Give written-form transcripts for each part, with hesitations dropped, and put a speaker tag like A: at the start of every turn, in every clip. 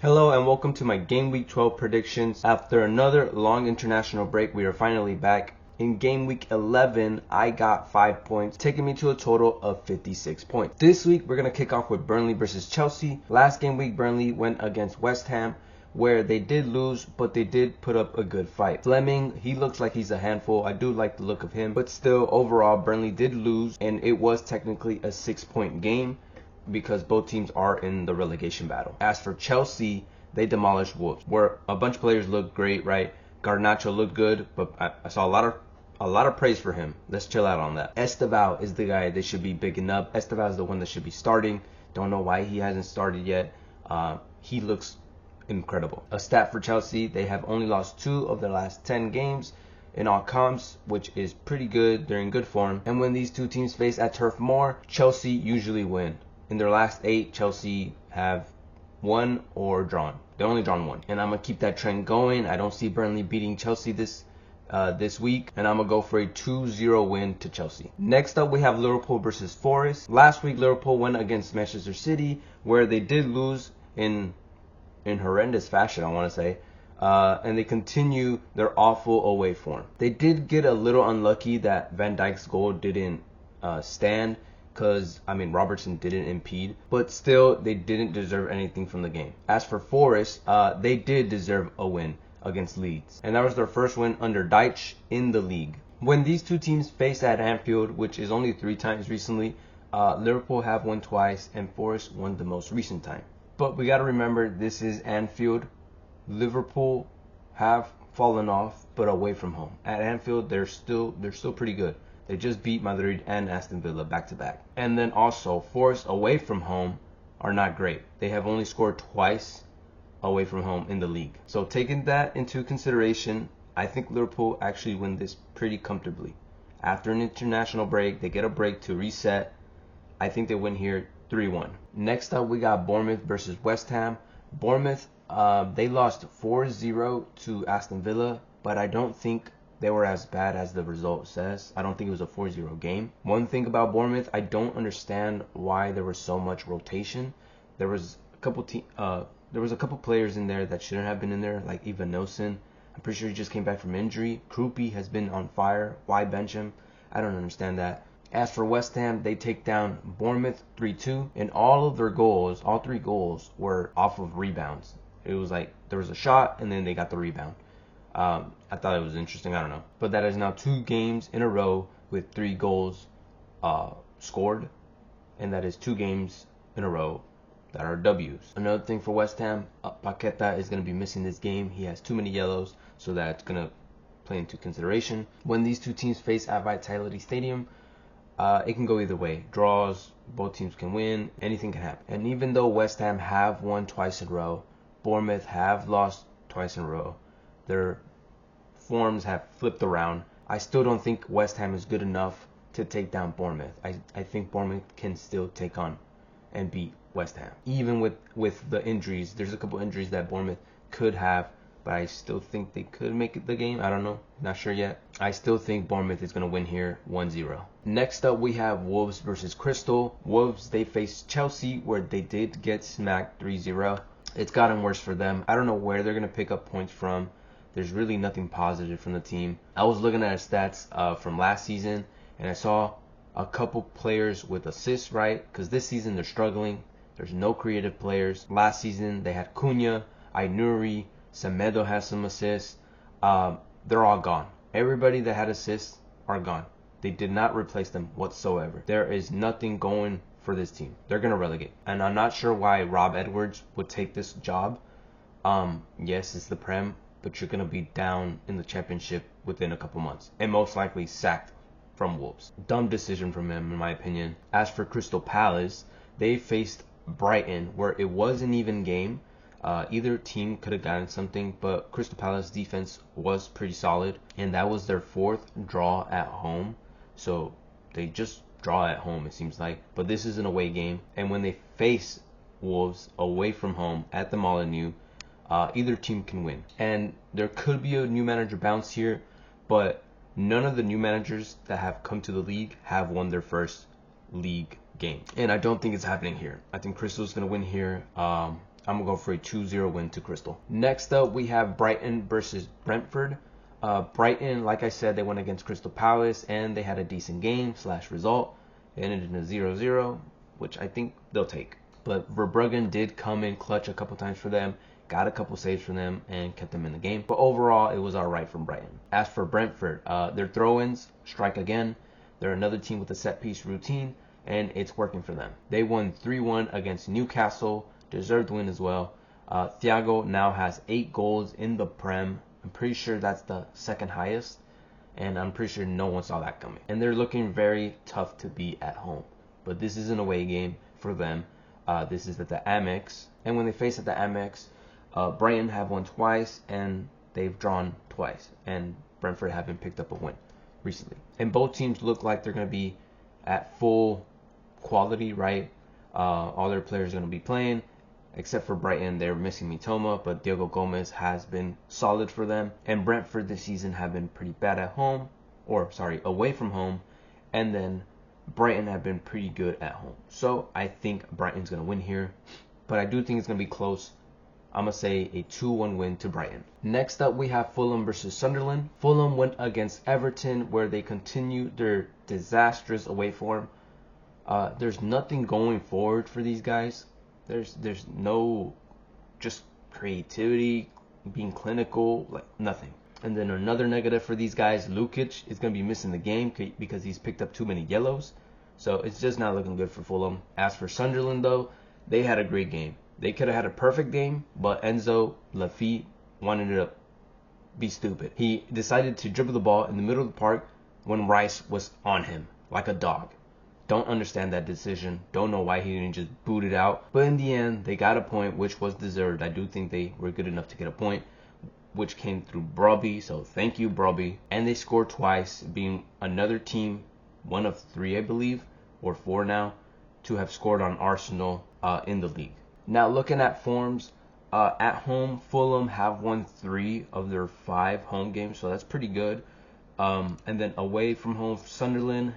A: Hello and welcome to my Game Week 12 predictions. After another long international break, we are finally back. In Game Week 11, I got 5 points, taking me to a total of 56 points. This week, we're going to kick off with Burnley versus Chelsea. Last game week, Burnley went against West Ham, where they did lose, but they did put up a good fight. Fleming, he looks like he's a handful. I do like the look of him, but still, overall, Burnley did lose, and it was technically a 6-point game, because both teams are in the relegation battle. As for Chelsea, they demolished Wolves, where a bunch of players looked great, right? Garnacho looked good, but I saw a lot of praise for him. Let's chill out on that. Estevao is the guy they should be bigging up. Estevao is the one that should be starting. Don't know why he hasn't started yet. He looks incredible. A stat for Chelsea, they have only lost 2 of their last 10 games in all comps, which is pretty good. They're in good form. And when these two teams face at Turf Moor, Chelsea usually win. In their last 8, Chelsea have won or drawn. They only drawn 1. And I'm going to keep that trend going. I don't see Burnley beating Chelsea this week. And I'm going to go for a 2-0 win to Chelsea. Next up, we have Liverpool versus Forest. Last week, Liverpool went against Manchester City, where they did lose in horrendous fashion, I want to say. And they continue their awful away form. They did get a little unlucky that Van Dijk's goal didn't stand, because, Robertson didn't impede, but still, they didn't deserve anything from the game. As for Forest, they did deserve a win against Leeds, and that was their first win under Dyche in the league. When these two teams face at Anfield, which is only 3 times recently, Liverpool have won twice, and Forest won the most recent time. But we got to remember, this is Anfield. Liverpool have fallen off, but away from home. At Anfield, they're still pretty good. They just beat Madrid and Aston Villa back-to-back. And then also, Forest away from home are not great. They have only scored twice away from home in the league. So taking that into consideration, I think Liverpool actually win this pretty comfortably. After an international break, they get a break to reset. I think they win here 3-1. Next up, we got Bournemouth versus West Ham. Bournemouth, they lost 4-0 to Aston Villa, but I don't think they were as bad as the result says. I don't think it was a 4-0 game. One thing about Bournemouth, I don't understand why there was so much rotation. There was a couple players in there that shouldn't have been in there, like Ivan Nelson. I'm pretty sure he just came back from injury. Krupi has been on fire. Why bench him? I don't understand that. As for West Ham, they take down Bournemouth 3-2, and all 3 goals were off of rebounds. It was like there was a shot, and then they got the rebound. I thought it was interesting. I don't know. But that is now 2 games in a row with 3 goals scored. And that is 2 games in a row that are W's. Another thing for West Ham, Paqueta is going to be missing this game. He has too many yellows, so that's going to play into consideration. When these two teams face at Vitality Stadium, it can go either way. Draws, both teams can win, anything can happen. And even though West Ham have won twice in a row, Bournemouth have lost twice in a row, their forms have flipped around. I still don't think West Ham is good enough to take down Bournemouth. I think Bournemouth can still take on and beat West Ham. Even with the injuries, there's a couple injuries that Bournemouth could have, but I still think they could make it the game. I don't know. Not sure yet. I still think Bournemouth is going to win here 1-0. Next up, we have Wolves versus Crystal. Wolves, they faced Chelsea, where they did get smacked 3-0. It's gotten worse for them. I don't know where they're going to pick up points from. There's really nothing positive from the team. I was looking at stats from last season, and I saw a couple players with assists, right? Because this season they're struggling. There's no creative players. Last season they had Cunha, Ainuri, Semedo has some assists. They're all gone. Everybody that had assists are gone. They did not replace them whatsoever. There is nothing going for this team. They're going to relegate. And I'm not sure why Rob Edwards would take this job. Yes, it's the Prem, but you're going to be down in the championship within a couple months, and most likely sacked from Wolves. Dumb decision from him, in my opinion. As for Crystal Palace, they faced Brighton, where it was an even game. Either team could have gotten something, but Crystal Palace defense was pretty solid, and that was their 4th draw at home. So they just draw at home, it seems like. But this is an away game, and when they face Wolves away from home at the Molineux, either team can win. And there could be a new manager bounce here, but none of the new managers that have come to the league have won their first league game. And I don't think it's happening here. I think Crystal's going to win here. I'm going to go for a 2-0 win to Crystal. Next up, we have Brighton versus Brentford. Brighton, like I said, they went against Crystal Palace, and they had a decent game / result. It ended in a 0-0, which I think they'll take. But Verbruggen did come in clutch a couple times for them, got a couple saves from them, and kept them in the game. But overall, it was all right from Brighton. As for Brentford, their throw-ins strike again. They're another team with a set-piece routine, and it's working for them. They won 3-1 against Newcastle, deserved win as well. Thiago now has 8 goals in the Prem. I'm pretty sure that's the second highest, and I'm pretty sure no one saw that coming. And they're looking very tough to beat at home. But this is an away game for them. This is at the Amex, and when they face at the Amex, Brighton have won twice, and they've drawn twice, and Brentford haven't picked up a win recently. And both teams look like they're going to be at full quality, right? All their players are going to be playing, except for Brighton. They're missing Mitoma, but Diego Gomez has been solid for them. And Brentford this season have been pretty bad at home, away from home, and then Brighton have been pretty good at home. So I think Brighton's going to win here, but I do think it's going to be close. I'm going to say a 2-1 win to Brighton. Next up, we have Fulham versus Sunderland. Fulham went against Everton, where they continued their disastrous away form. There's nothing going forward for these guys. There's no just creativity, being clinical, like nothing. And then another negative for these guys, Lukic is going to be missing the game because he's picked up too many yellows. So it's just not looking good for Fulham. As for Sunderland, though, they had a great game. They could have had a perfect game, but Enzo Lafitte wanted to be stupid. He decided to dribble the ball in the middle of the park when Rice was on him like a dog. Don't understand that decision. Don't know why he didn't just boot it out. But in the end, they got a point, which was deserved. I do think they were good enough to get a point, which came through Brobbey. So thank you, Brobbey. And they scored twice, being another team, one of 3, I believe, or 4 now, to have scored on Arsenal in the league. Now, looking at forms, at home, Fulham have won 3 of their 5 home games, so that's pretty good. And then away from home, Sunderland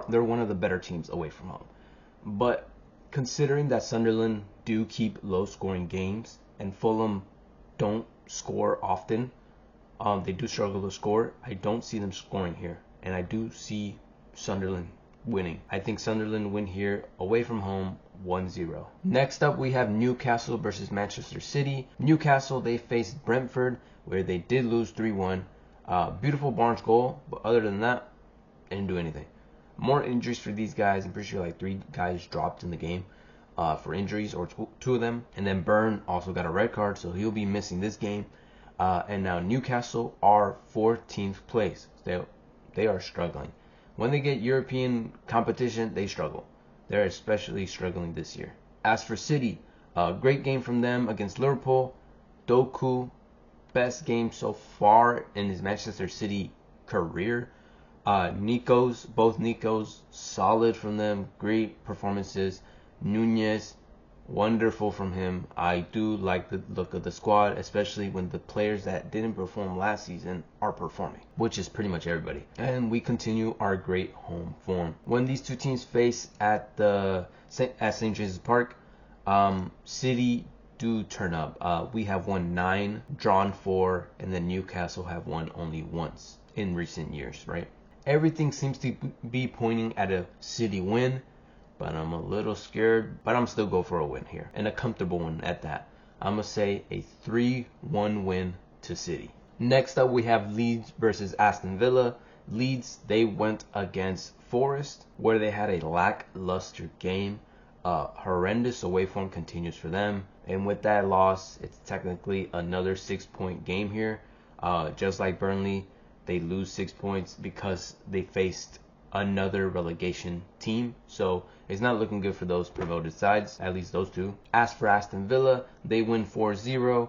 A: they're one of the better teams away from home. But considering that Sunderland do keep low-scoring games and Fulham don't score often, they do struggle to score. I don't see them scoring here, and I do see Sunderland winning. I think Sunderland win here away from home 1-0. Next up, we have Newcastle versus Manchester City. Newcastle, they faced Brentford, where they did lose 3-1. Beautiful Barnes goal, but other than that, they didn't do anything. More injuries for these guys. I'm pretty sure like 3 guys dropped in the game for injuries, or 2 of them. And then Byrne also got a red card, so he'll be missing this game. And now Newcastle are 14th place. They are struggling. When they get European competition, they struggle. They're especially struggling this year. As for City, great game from them against Liverpool. Doku, best game so far in his Manchester City career. Both Nikos, solid from them. Great performances. Nunez, wonderful from him. I do like the look of the squad, especially when the players that didn't perform last season are performing, which is pretty much everybody. And we continue our great home form. When these two teams face at St. James's Park, City do turn up. We have won 9, drawn 4, and then Newcastle have won only once in recent years, right? Everything seems to be pointing at a City win, but I'm a little scared. But I'm still go for a win here, and a comfortable one at that. I'm going to say a 3-1 win to City. Next up, we have Leeds versus Aston Villa. Leeds, they went against Forest, where they had a lackluster game. Horrendous away form continues for them. And with that loss, it's technically another 6-point game here. Just like Burnley, they lose 6 points because they faced another relegation team. So it's not looking good for those promoted sides, at least those 2. As for Aston Villa, they win 4-0,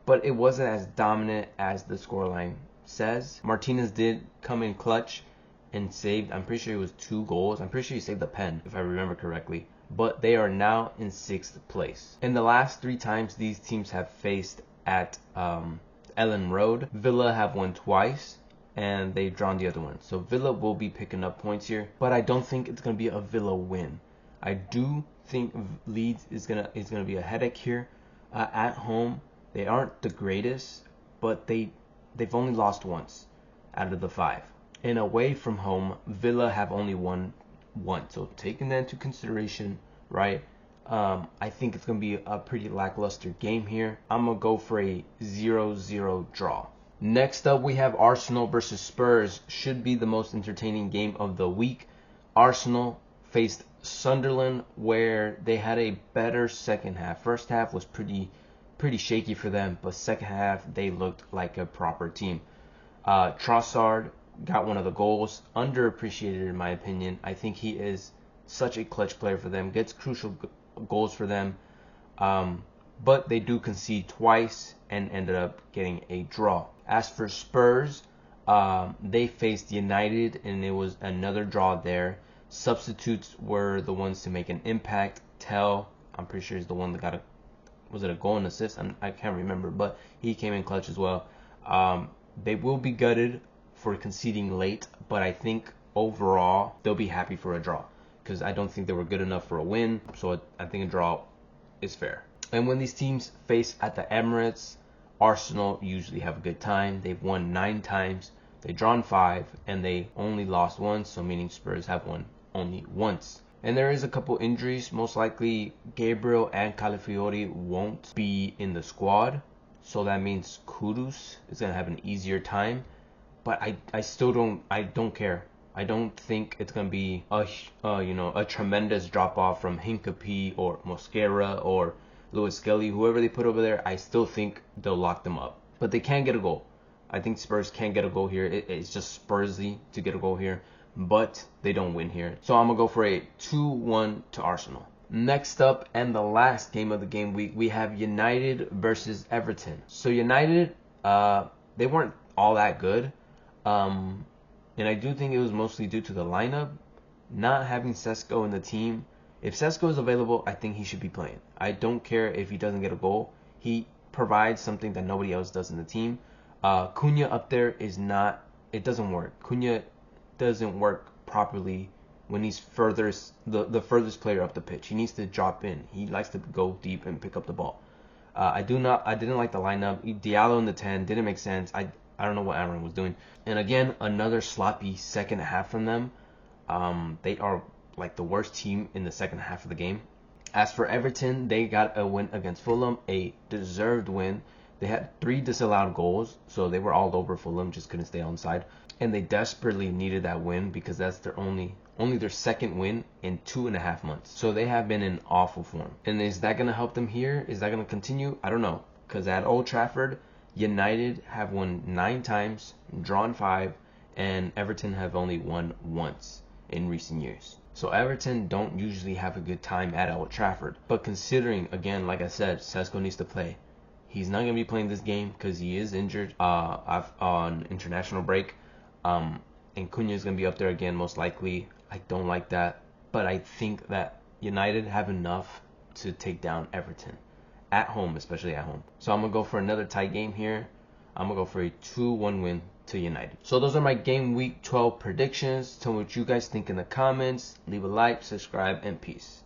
A: but it wasn't as dominant as the scoreline says. Martinez did come in clutch and saved, I'm pretty sure it was 2 goals. I'm pretty sure he saved the pen, if I remember correctly. But they are now in 6th place. In the last 3 times these teams have faced at Ellen Road, Villa have won twice, and they've drawn the other one. So Villa will be picking up points here, but I don't think it's going to be a Villa win. I do think Leeds is gonna be a headache here, At home, they aren't the greatest, but they've only lost once out of the 5. And away from home, Villa have only won once. So taking that into consideration, right? I think it's going to be a pretty lackluster game here. I'm going to go for a 0-0 draw. Next up, we have Arsenal versus Spurs. Should be the most entertaining game of the week. Arsenal faced Sunderland, where they had a better second half. First half was pretty shaky for them, but second half they looked like a proper team. Trossard got one of the goals, underappreciated in my opinion. I think he is such a clutch player for them, gets crucial goals for them, but they do concede twice and ended up getting a draw. As for Spurs, they faced United and it was another draw there. Substitutes were the ones to make an impact. Tell, I'm pretty sure, is the one that got was it a goal and assist? I can't remember, but he came in clutch as well. They will be gutted for conceding late, but I think overall they'll be happy for a draw because I don't think they were good enough for a win. So I think a draw is fair. And when these teams face at the Emirates, Arsenal usually have a good time. They've won 9 times, they've drawn 5, and they only lost once, so meaning Spurs have won only once. And there is a couple injuries. Most likely Gabriel and Calafiori won't be in the squad, so that means Kudus is going to have an easier time. But I still don't care. I don't think it's going to be a tremendous drop off from Hincapie or Mosquera or Lewis Skelly, whoever they put over there. I still think they'll lock them up, but they can get a goal. I think Spurs can get a goal here. It's just Spursy to get a goal here, but they don't win here. So I'm gonna go for a 2-1 to Arsenal. Next up, and the last game of the game week, we have United versus Everton. So United, they weren't all that good, and I do think it was mostly due to the lineup not having Sesko in the team. If Sesko is available, I think he should be playing. I don't care if he doesn't get a goal. He provides something that nobody else does in the team. Cunha up there is not, it doesn't work. Cunha doesn't work properly when he's the furthest player up the pitch. He needs to drop in. He likes to go deep and pick up the ball. I didn't like the lineup. Diallo in the 10 didn't make sense. I don't know what Aaron was doing. And again, another sloppy second half from them. They are like the worst team in the second half of the game. As for Everton, they got a win against Fulham, a deserved win. They had 3 disallowed goals, so they were all over Fulham, just couldn't stay onside. And they desperately needed that win because that's their only their second win in 2.5 months. So they have been in awful form. And is that going to help them here? Is that going to continue? I don't know. Because at Old Trafford, United have won 9 times, drawn 5, and Everton have only won once in recent years. So Everton don't usually have a good time at Old Trafford. But considering, again, like I said, Sesko needs to play. He's not going to be playing this game because he is injured on international break. And Cunha is going to be up there again, most likely. I don't like that. But I think that United have enough to take down Everton. At home, especially at home. So I'm going to go for another tie game here. I'm going to go for a 2-1 win to United. So those are my game week 12 predictions. Tell me what you guys think in the comments. Leave a like, subscribe, and peace.